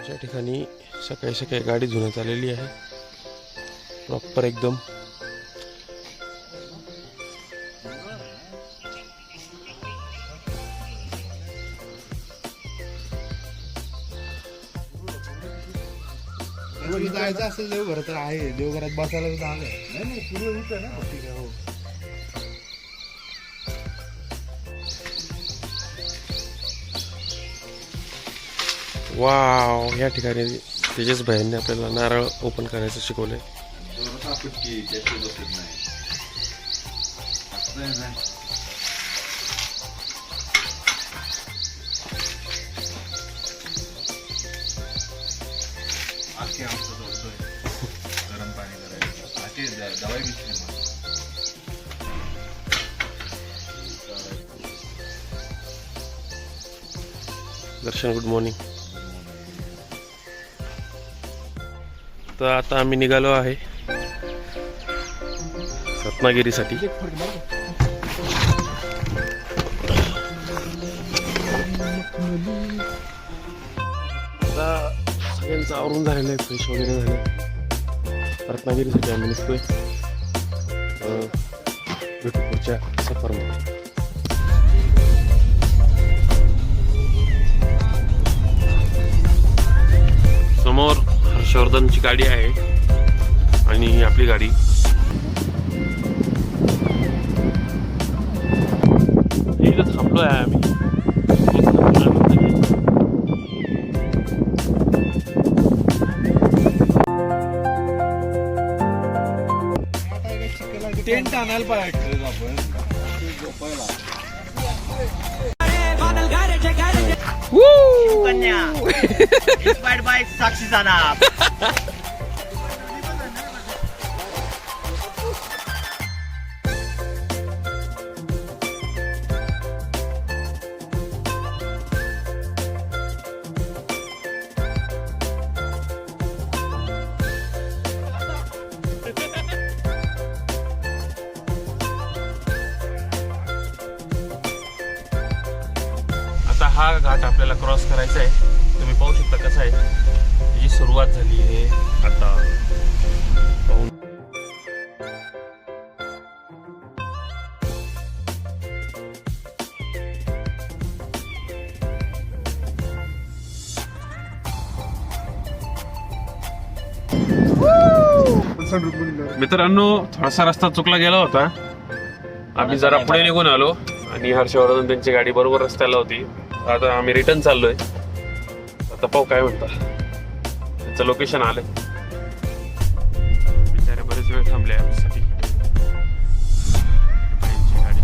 अशा ठिकाणी सकाळी सकाळी गाडी धुण्यात आलेली आहे, प्रॉपर एकदम. जायचं असेल देवघर तर आहे, देवघरात बसायला सुद्धा आहे. नाही पूर्व इथं ना. ठीक आहे. हो. वाव, या ठिकाणी तेजस भाईंनी आपल्याला नारळ ओपन करायचं शिकवलंय. गरम पाणी करायचं, दवाई घेतली. दर्शन, गुड मॉर्निंग. तर आता आम्ही निघालो आहे रत्नागिरीसाठी. आता सगळ्यांचं आवरून झालेलं आहे, फ्रेश वगैरे झालं. रत्नागिरीसाठी आम्ही निघतोय. भेटू पुढच्या सफरमध्ये. समोर हर्षवर्धनची गाडी आहे आणि ही आपली गाडी. इथं थांबलो आहे आम्ही. टेंट आणायला पाहिजे आपण. कन्या इंस्पायर्ड बाय साक्षी जानाब. आता हा घाट आपल्याला क्रॉस करायचा आहे. तुम्ही पाहू शकता कसं आहे, त्याची सुरुवात झाली आहे आता. पाहून मित्रांनो, थोडासा रस्ता चुकला गेला होता. आम्ही जरा पुढे निघून आलो आणि हर्षवर्धन त्यांची गाडी बरोबर रस्त्याला होती. आता आम्ही रिटर्न चाललोय. आता पाहू काय म्हणता. त्याचं लोकेशन आलंय. बिचारे बरेच वेळ थांबले आमच्यासाठी. गाडी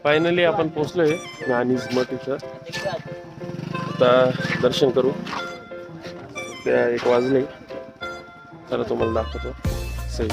फायनली आपण पोहोचलोय नानीज मठ इथं. आता दर्शन करू. त्या 1 वाजले. चला तुम्हाला दाखवतो. सही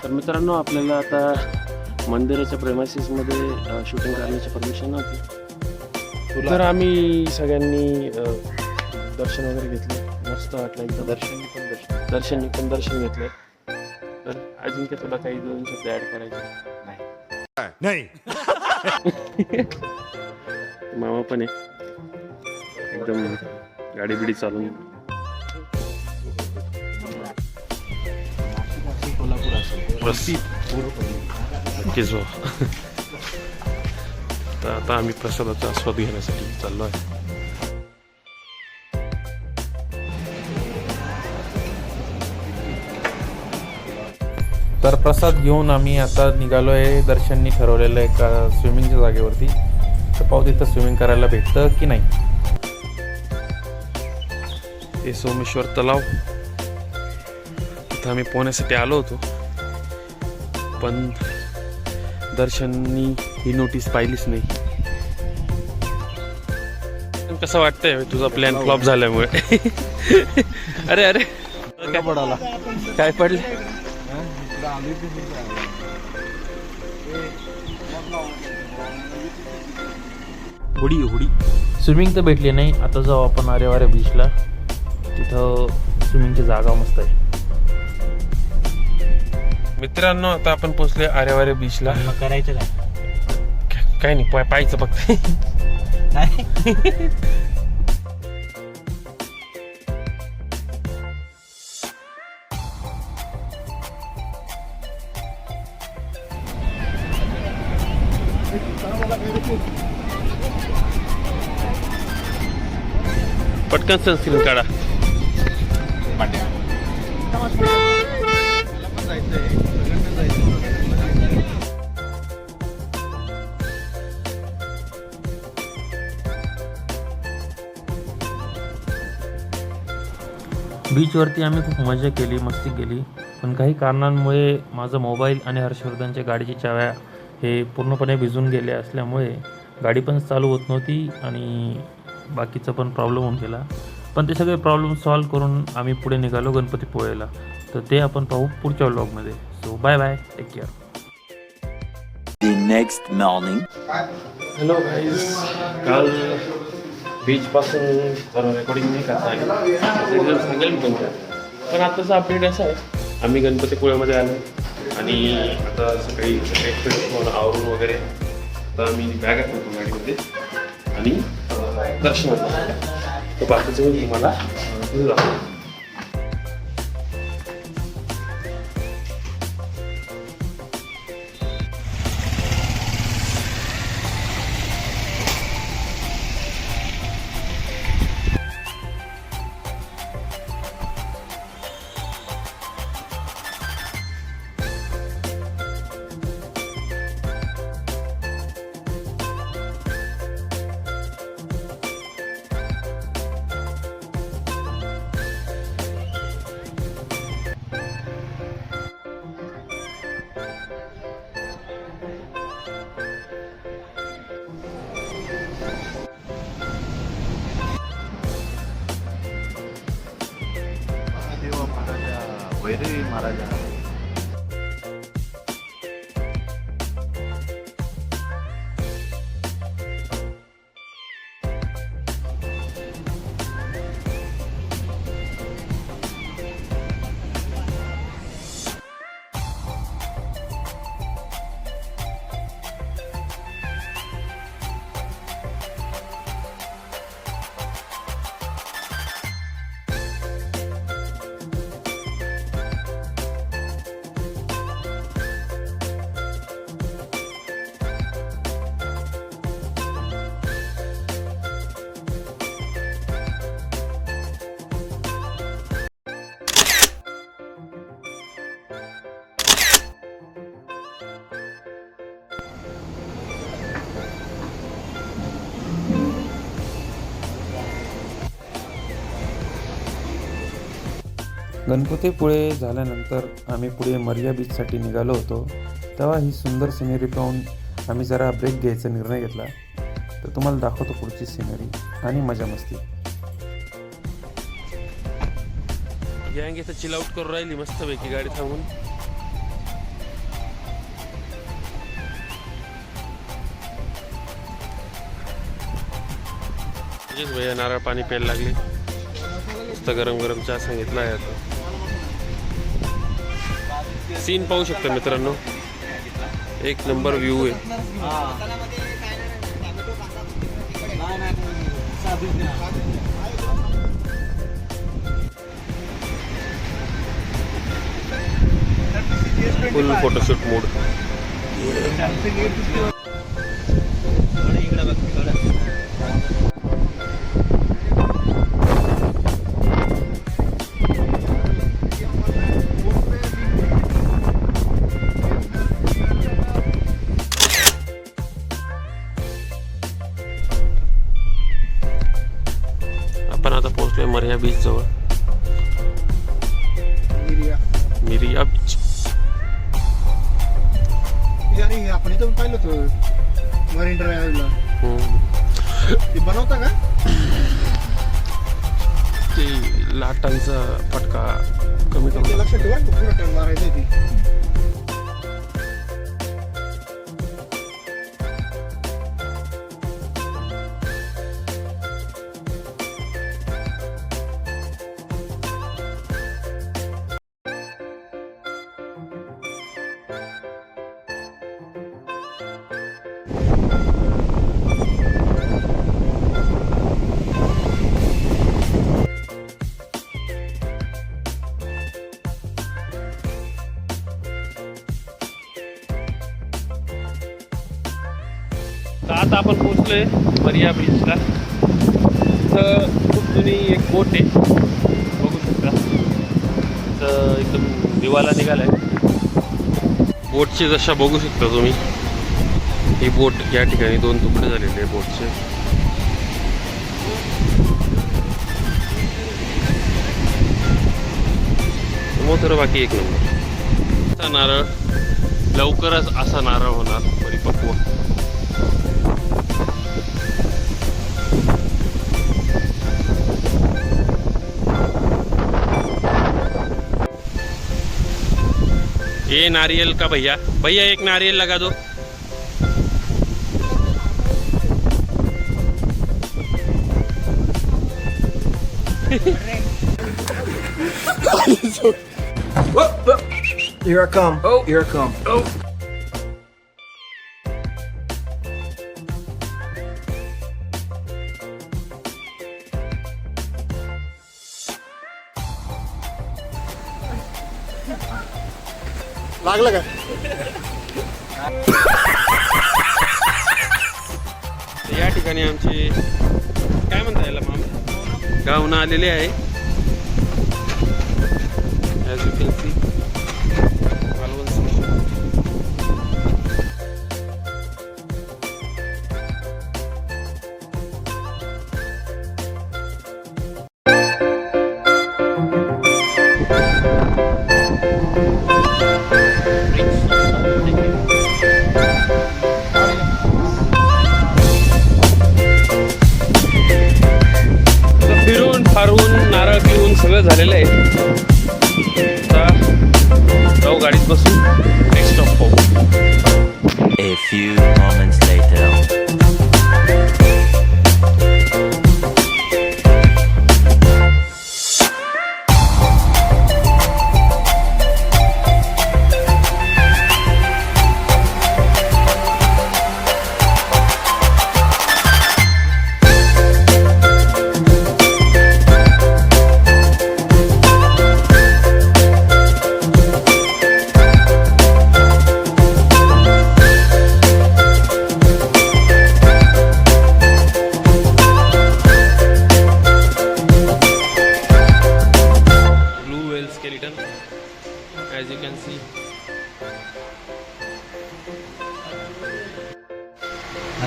तर मित्रांनो, आपल्याला आता मंदिराच्या प्रेमासिसमध्ये शूटिंग करण्याची परमिशन नव्हती. तर आम्ही सगळ्यांनी दर्शन वगैरे घेतले. मस्त वाटलं एकदम. दर्शननी पण दर्शन घेतलं. तर अजिंक्य, तुला काही 2 शब्द ऍड करायचे? नाही. मामा पण आहे एकदम गाडी बिडी चालून. नक्कीच हो. तर आता आम्ही प्रसादाचा आस्वाद घेण्यासाठी चाललो आहे. तर प्रसाद घेऊन आम्ही आता निघालो आहे दर्शननी ठरवलेलं एका स्विमिंगच्या जागेवरती. तर पाहू तिथं स्विमिंग करायला भेटतं की नाही. हे सोमेश्वर तलाव इथं आम्ही पोहण्यासाठी आलो होतो, पण दर्शननी ही नोटीस पाहिलीच नाही. कसं वाटतंय तुझा प्लॅन फ्लॉप झाल्यामुळे? अरे अरे काय पडलं? हुडी स्विमिंग तर भेटली नाही. आता जाऊ आपण आरेवारे बीचला. तिथं स्विमिंगची जागा मस्त आहे. मित्रांनो, आता आपण पोहोचले आरेवारे बीचला. मग करायचं काय नाही, पाहायचं फक्त. काय? पटकन सनस्क्रीन काढा. बीचवरती आम्ही खूप मजा केली, मस्ती केली. पण काही कारणांमुळे माझा मोबाईल आणि हर्षवर्धनच्या गाडीची चाव्या हे पूर्णपणे भिजून गेले असल्यामुळे गाडी पण चालू होत नव्हती आणि बाकीचा पण प्रॉब्लेम होऊन गेला. पण ते सगळे प्रॉब्लेम सॉल्व करून आम्ही पुढे निघालो गणपतीपुळेला. तर ते आपण पाहू पुढच्या व्लॉगमध्ये. So bye bye, take care. The next morning. Hello guys, काल बीच पासून रेकॉर्डिंग नाही करता आली, सांगेल मी तुमच्या. पण आताचा अपडेट असा आहे, आम्ही गणपतीपुळ्यामध्ये आलो आणि आता सकाळी फ्रेश आवरून वगैरे आता आम्ही बॅग ठेवतो गाडीमध्ये आणि दर्शनाला. तर बाकीचं मी तुम्हाला तिथे दाखवतो. वैरी महाराजा. गणपतीपुळे झाल्यानंतर आम्ही पुढे मरिया बीचसाठी निघालो होतो. तेव्हा ही सुंदर सिनेरी पाहून आम्ही जरा ब्रेक घ्यायचा निर्णय घेतला. तर तुम्हाला दाखवतो पुढची सिनेरी आणि मजा मस्ती. गँग इथं चिल आउट करून राहिली मस्तपैकी गाडी थांबून. भैया नारळ पाणी प्यायला लागले. मस्त गरम गरम चहा सांगितला आहे. आता सीन पाहू शकता मित्रांनो, एक नंबर व्ह्यू आहे. Full photoshoot mood. Mirya beach जवळ, मिरिया बीच. अरे आपण इथं पाहिलं होतं मरीन ड्राईव्हला, ते बनवता का? ते लाटांचा फटका कमी ते करून. लक्षात ठेवा पूर्ण टर्न मारायचं आहे ती. तर आता आपण पोहोचलोय मरिया बीचला. इथं खूप जुनी एक बोट आहे, बघू शकता. तर एकदम दिवाला निघालाय. बोटची दशा बघू शकता तुम्ही. ही बोट या ठिकाणी 2 तुकडे झालेले आहे बोटचे. मोटर बाकी एक नंबर. असा नारळ लवकरच असा नारळ होणार परिपक्व. ये नारियल का भैया, भैया एक नारियल लगा दो. Here I come. Oh, here I come. Oh. लागलं का? या ठिकाणी आमची काय म्हणता याला मामा गावनं आलेले आहे. As you can see Malvan station. फिरून फारून नारळ पिऊन सगळं झालेलं आहे. आता जाऊ गाडीत बसून नेक्स्ट स्टॉप पाहू. A few moments later. As you can see,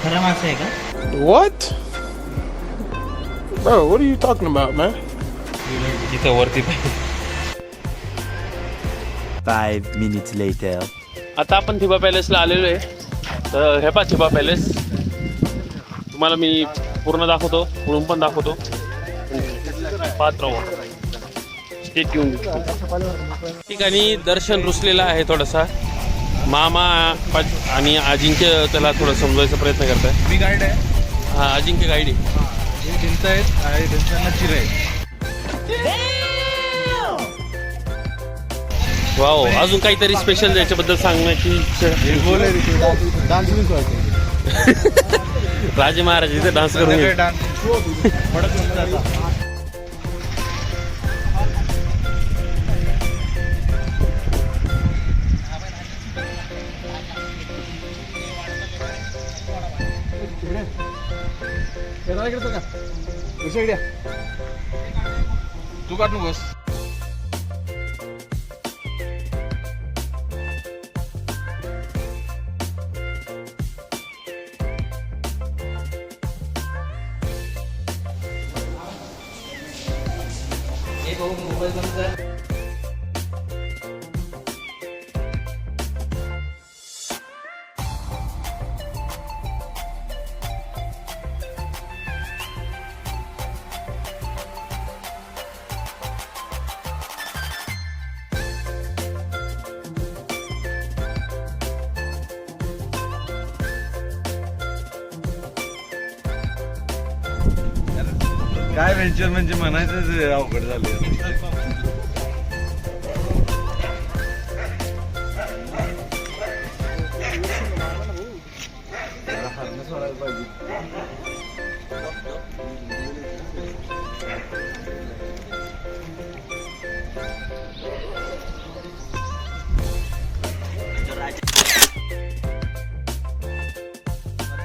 खरं मासे आहे का? What? Bro, what are you talking about, man? इथं वरती 5 minutes later. आता आपण थिबा पॅलेसला आलेलो आहे. तर हे पहा थिबा पॅलेस. तुम्हाला मी पूर्ण दाखवतो, पुढून पण दाखवतो. पाहत राहू. Stay tune. ठिकाणी दर्शन रुसलेलं आहे थोडासा. मामा आणि अजिंक्य त्याला थोडं समजवायचा प्रयत्न करताय. मी गाईड आहे. हा, अजिंक्य गाईड आहे. हे भिंत आहेत आणि भिंतांना चिर आहेत. वाव, अजून काहीतरी स्पेशल याच्याबद्दल सांगण्याची इच्छा. डान्स बिन्स व्हायचे. राजे महाराज इथे डान्स करून येईल. तू काढ बस. काय व्हेंचर म्हणजे म्हणायचंच अवघड झालं.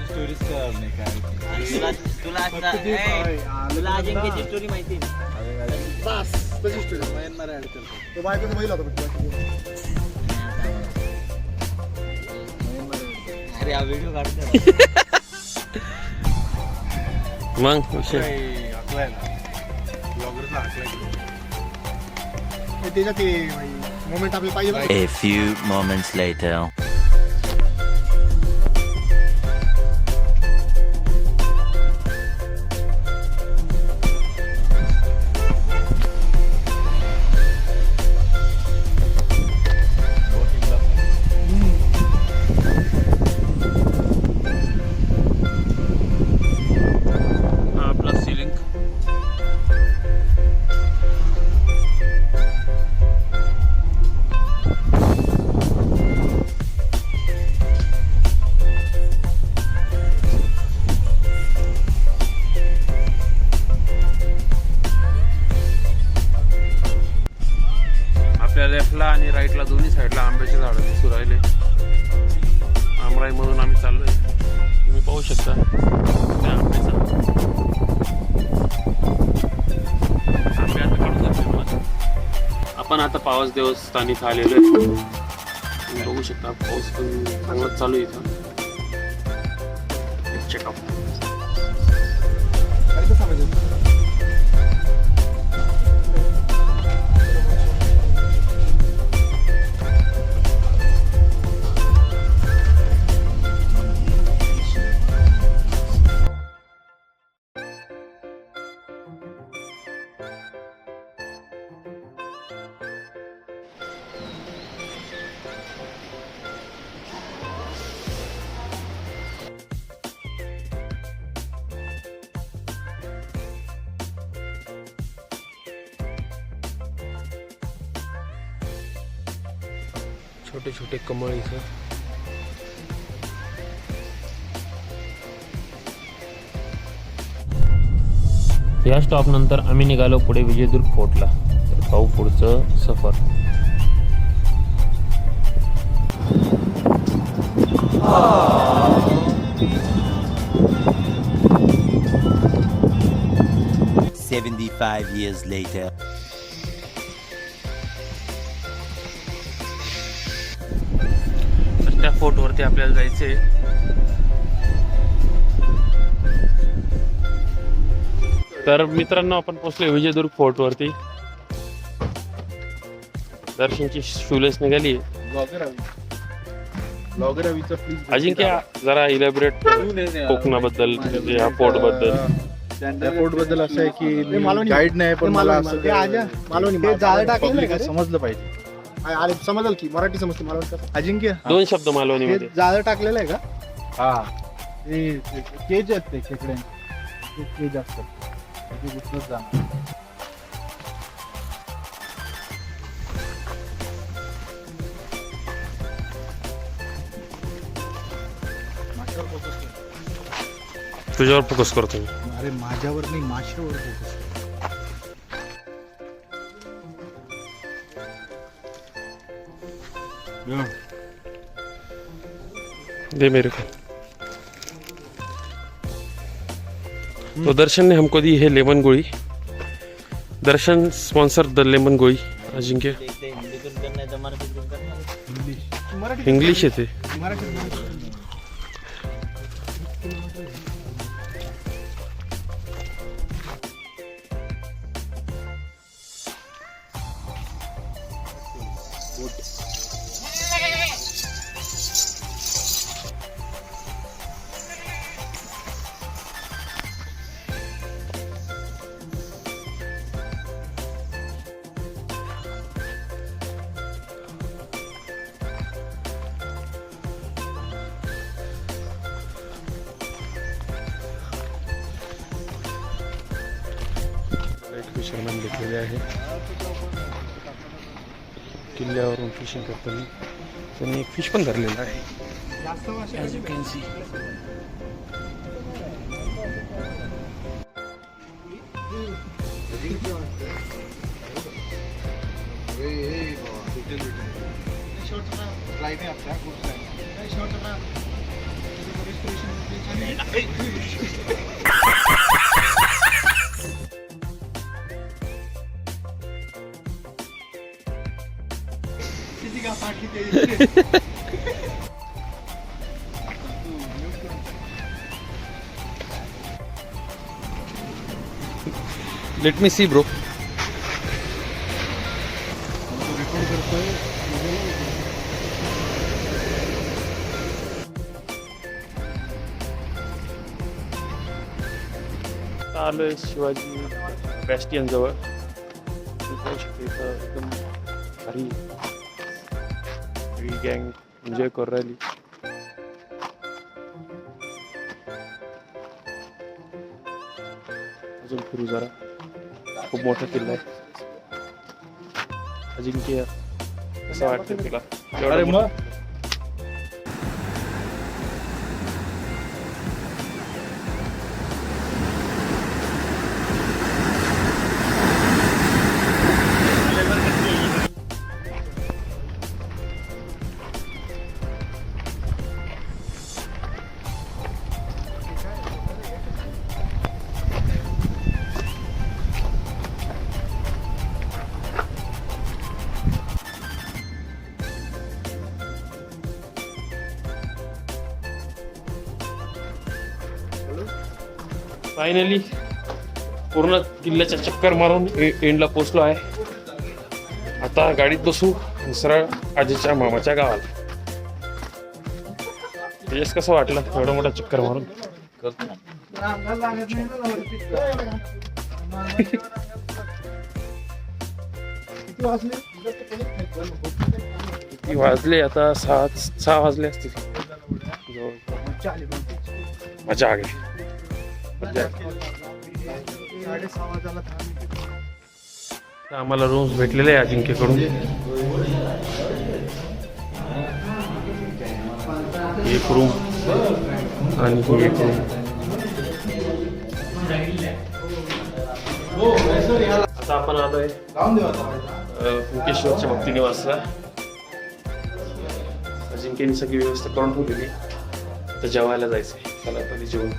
स्टोरीज कळणार नाही काय तुला अजिंक्यची स्टोरी माहिती आहे? बस तशी स्टोरी मयनमार ऍड करतो. तो बायकोचा बैल होता अरे हा व्हिडिओ काढतो. मग विषय त्याच्यात ते मोमेंट आपल्याला पाहिजे बघ. A few moments later. हा आपला सिलिंग. आपल्या लेफ्टला आणि राईटला दोन्ही साईडला आंब्याची झाडं दिसू राहिले. आमराई म्हणून आम्ही चाललोय. तुम्ही पाहू शकता त्या आंब्याचा आंबे आता काढून जातील मग. आपण आता पावस देवस्थान इथं आलेलो आहे. तुम्ही बघू शकता पाऊस पण चांगलाच चालू आहे इथं. चेकअप. काय ते सांगायचं? छोटे छोटे कमळ इथं. या स्टॉप नंतर आम्ही निघालो पुढे विजयदुर्ग फोर्टला. तर पाहू पुढचं सफर. $75 years later. तर त्या फोर्टवरती आपल्याला जायचंय. तर मित्रांनो आपण पोहोचलोय विजयदुर्ग फोर्टवरती. दर्शनची शूलेस निघाली. अजिंक्य जरा इलॅबरेट कोकणाबद्दल म्हणजे या फोर्ट बद्दल. त्या फोर्ट बद्दल असं आहे की मालवणी गाईड नाही पण मला असं मालवणी ते जाळं टाकलेलं आहे का ते? समजलं पाहिजे. आले समजल की मराठी समजते मालवणी कसं? अजिंक्य दोन शब्द मालवणी ते मध्ये. जाळं टाकलेलं आहे का? हा ते केज आहेत ते खेकडे केज असतात ते घुसत जाणार. तुझ्यावर फोकस करतो मी. अरे माझ्यावर नाही माशावर फोकस. दे मेरे को. तो दर्शन ने हमको दी है लेमन गोळी. दर्शन स्पॉन्सर द लेमन गोळी. अजिंक्य हिंदीतून करणार तर मराठीतून करणार. मराठी इंग्लिश येते. मराठी एक फिशरमॅन भेटलेले आहे किल्ल्यावरून फिशिंग करताना. त्यांनी एक फिश पण धरलेला आहे. As you can see. Let me see, bro. आलोय शिवाजी बॅस्टियन जवळ. पाहू शकतो इथं एकदम भारी गँग एन्जॉय करू राहिली. अजून फिरू जरा. खूप मोठा किल्ला आहे. अजिंक्य कसं वाटतं तुला? अरे मग फायनली पूर्ण किल्ल्याच्या चक्कर मारून एंडला पोचलो आहे. आता गाडीत बसू आणि सरळ आजीच्या मामाच्या गावाला. तेजस कसं वाटलं एवढं मोठा चक्कर मारून? किती वाजले आता? 6 वाजले असतील. मजा आ गई. आम्हाला रूम्स भेटलेले आहे अजिंक्यकडून. एक रूम आणि ही एक रूम. आता आपण आलोय मुकेश्वरच्या भक्ती निवासला. अजिंक्यने सगळी व्यवस्था करून ठेवलेली. आता जेवायला जायचंय. चला तरी जेवण.